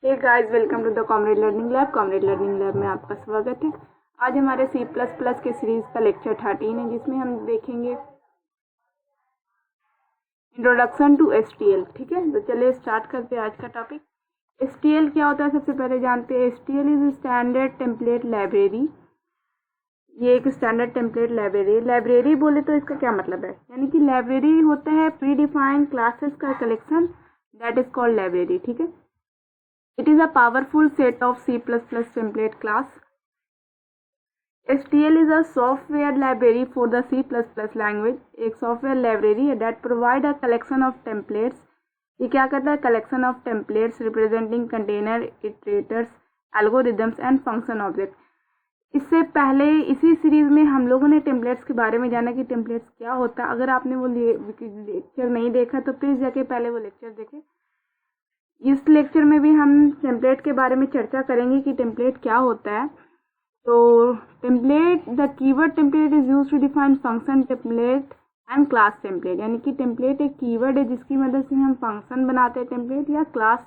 Hey guys, welcome to the Comrade Learning Lab. Comrade Learning Lab में आपका स्वागत है। आज हमारे C++ के सीरीज का लेक्चर 13 है, जिसमें हम देखेंगे इंट्रोडक्शन टू STL। ठीक है, तो चलिए स्टार्ट करते हैं आज का टॉपिक। STL क्या होता है सबसे पहले जानते हैं। STL is standard template library. ये एक स्टैंडर्ड टेम्पलेट लाइब्रेरी। लाइब्रेरी बोले तो इसका क्या मतलब है, यानी कि लाइब्रेरी होता है प्री डिफाइंड क्लासेस का collection, that is called library. ठीक है, it is a powerful set of C++ template class. STL is a software library for the C++ language. एक सॉफ्टवेयर लाइब्रेरी है that provide a collection of templates. ये क्या करता है, collection of templates representing container, iterators, algorithms and function object. इससे पहले इसी series में हम लोगों ने टेम्पलेट्स के बारे में जाना कि टेम्पलेट्स क्या होता है। अगर आपने वो लेक्चर नहीं देखा तो प्लीज़ जाके पहले वो लेक्चर देखें। इस लेक्चर में भी हम टेम्पलेट के बारे में चर्चा करेंगे कि टेम्पलेट क्या होता है। तो template, the keyword template is used to define function template and class template. यानी कि टेम्पलेट एक कीवर्ड है जिसकी मदद से हम फंक्शन बनाते हैं टेम्पलेट, या क्लास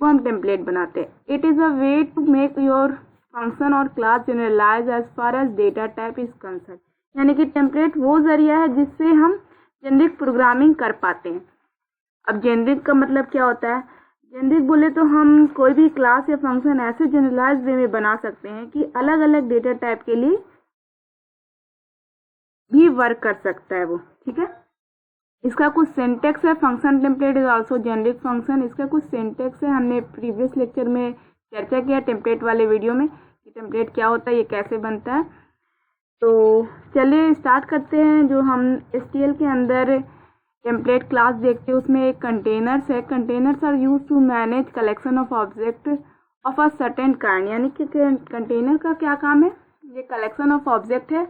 को हम टेम्पलेट बनाते हैं। It is a way to make your function और class generalise as far as data type is concern. यानी कि टेम्पलेट वो जरिया है जिससे हम जेनरिक प्रोग्रामिंग कर पाते हैं। अब जेनरिक का मतलब क्या होता है, जेनरिक बोले तो हम कोई भी क्लास या फंक्शन ऐसे जनरलाइज वे में बना सकते हैं कि अलग अलग डेटा टाइप के लिए भी वर्क कर सकता है वो। ठीक है, इसका कुछ सिंटेक्स है। Function template is also generic function. इसका कुछ सिंटेक्स है, हमने प्रीवियस लेक्चर में चर्चा किया टेम्पलेट वाले वीडियो में कि टेम्पलेट क्या होता है, ये कैसे बनता है। तो चलिए स्टार्ट करते हैं। जो हम STL के अंदर टेम्पलेट क्लास देखते हैं उसमें एक कंटेनर्स है। Containers are use to manage collection of object of a certain kind. यानी कि कंटेनर का क्या काम है, ये कलेक्शन ऑफ ऑब्जेक्ट है।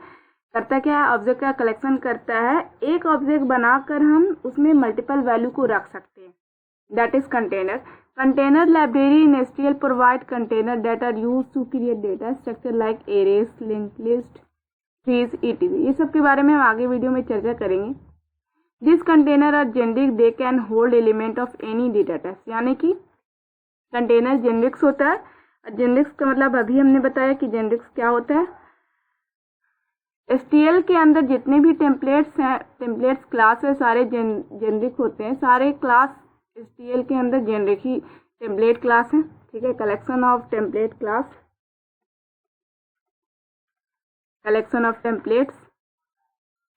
करता क्या है, ऑब्जेक्ट का कलेक्शन करता है। एक ऑब्जेक्ट बनाकर हम उसमें मल्टीपल वैल्यू को रख सकते हैं, that is container. Container library in STL provide container that are use to create data structure like arrays, link list, trees, etc। ये सब के बारे में हम आगे वीडियो में चर्चा करेंगे। This container are generic, they can hold element of any data type. यानी कि कंटेनर जेनरिक्स होता है। जेनरिक्स का मतलब अभी हमने बताया कि जेनरिक्स क्या होता है। STL के अंदर जितने भी टेम्पलेट्स हैं, टेम्पलेट्स क्लास है, सारे जेनरिक होते हैं। सारे क्लास STL के अंदर जेनरिक ही टेम्पलेट क्लास है। ठीक है, collection of template class, collection of templates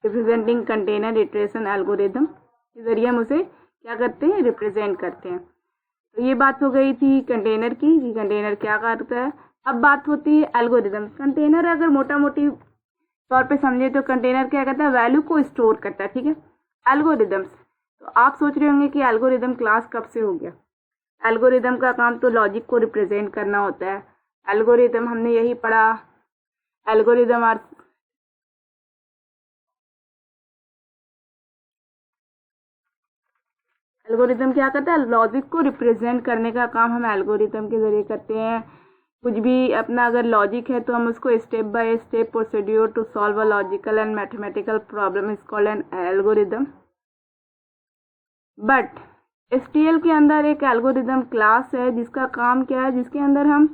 representing container iteration algorithm के जरिए हम उसे क्या करते हैं, रिप्रेजेंट करते हैं। तो ये बात हो गई थी कंटेनर की कि कंटेनर क्या करता है। अब बात होती है एल्गोरिदम। कंटेनर अगर मोटा मोटी तौर पे समझे तो कंटेनर क्या करता है, वैल्यू को स्टोर करता है। ठीक है, एल्गोरिदम्स, तो आप सोच रहे होंगे कि एल्गोरिदम क्लास कब से हो गया। एल्गोरिदम का काम तो लॉजिक को रिप्रेजेंट करना होता है। एल्गोरिदम हमने यही पढ़ा, एल्गोरिदम आर एल्गोरिदम क्या करता है, लॉजिक को रिप्रेजेंट करने का काम हम एल्गोरिदम के जरिए करते हैं। कुछ भी अपना अगर लॉजिक है तो हम उसको step by step procedure to solve a logical and mathematical problem is called an algorithm. But STL के अंदर एक एल्गोरिदम क्लास है जिसका काम क्या है, जिसके अंदर हम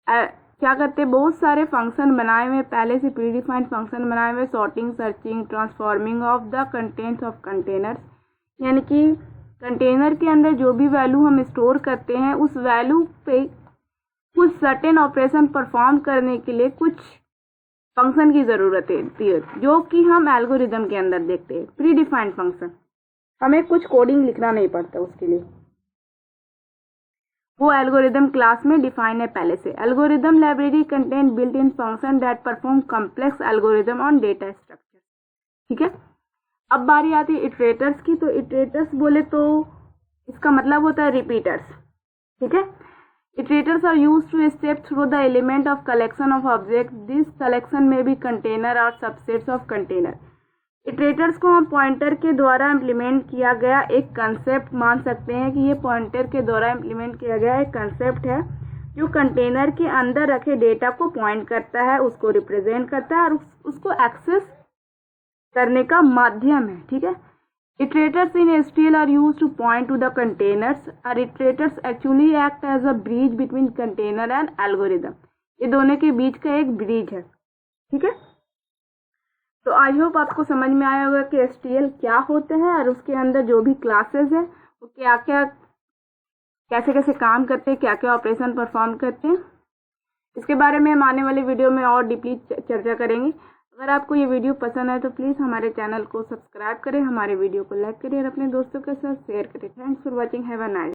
क्या करते हैं, बहुत सारे फंक्शन बनाए हुए, पहले से प्रीडिफाइंड फंक्शन बनाए हुए, sorting, searching, transforming of the contents of containers. यानी कि कंटेनर के अंदर जो भी वैल्यू हम स्टोर करते हैं उस वैल्यू पे कुछ सर्टेन ऑपरेशन परफॉर्म करने के लिए कुछ फंक्शन की ज़रूरत है, जो कि हम एल्गोरिदम के अंदर देखते हैं। प्री डिफाइंड फंक्शन, हमें कुछ कोडिंग लिखना नहीं पड़ता उसके लिए, वो एल्गोरिदम क्लास में डिफाइन है पहले से। Algorithm library contain built in function that perform complex algorithm on data structure. ठीक है, अब बारी आती है इटरेटर्स की। तो इटरेटर्स बोले तो इसका मतलब होता है रिपीटर्स। ठीक है, iterators are used to step through the element of collection of object. This collection में भी कंटेनर और सबसेट्स ऑफ कंटेनर। इटरेटर्स को हम पॉइंटर के द्वारा इम्प्लीमेंट किया गया एक कंसेप्ट मान सकते हैं कि ये पॉइंटर के द्वारा इम्प्लीमेंट किया गया एक कंसेप्ट है जो कंटेनर के अंदर रखे डेटा को पॉइंट करता है, उसको रिप्रेजेंट करता है और उसको एक्सेस करने का माध्यम है। ठीक है, Iterators in STL are used to point to the containers. Our iterators actually act as a bridge between container and algorithm. ये दोनों के बीच का एक ब्रिज है, ठीक है। तो आई होप आपको समझ में आया होगा कि STL क्या होते हैं और उसके अंदर जो भी क्लासेस है वो क्या क्या कैसे कैसे काम करते हैं, क्या क्या ऑपरेशन परफॉर्म करते हैं। इसके बारे में हम आने वाले वीडियो में और डीपली चर्चा करेंगे। अगर आपको ये वीडियो पसंद है तो प्लीज़ हमारे चैनल को सब्सक्राइब करें, हमारे वीडियो को लाइक करें और अपने दोस्तों के साथ शेयर करें। Thanks for watching, have a nice.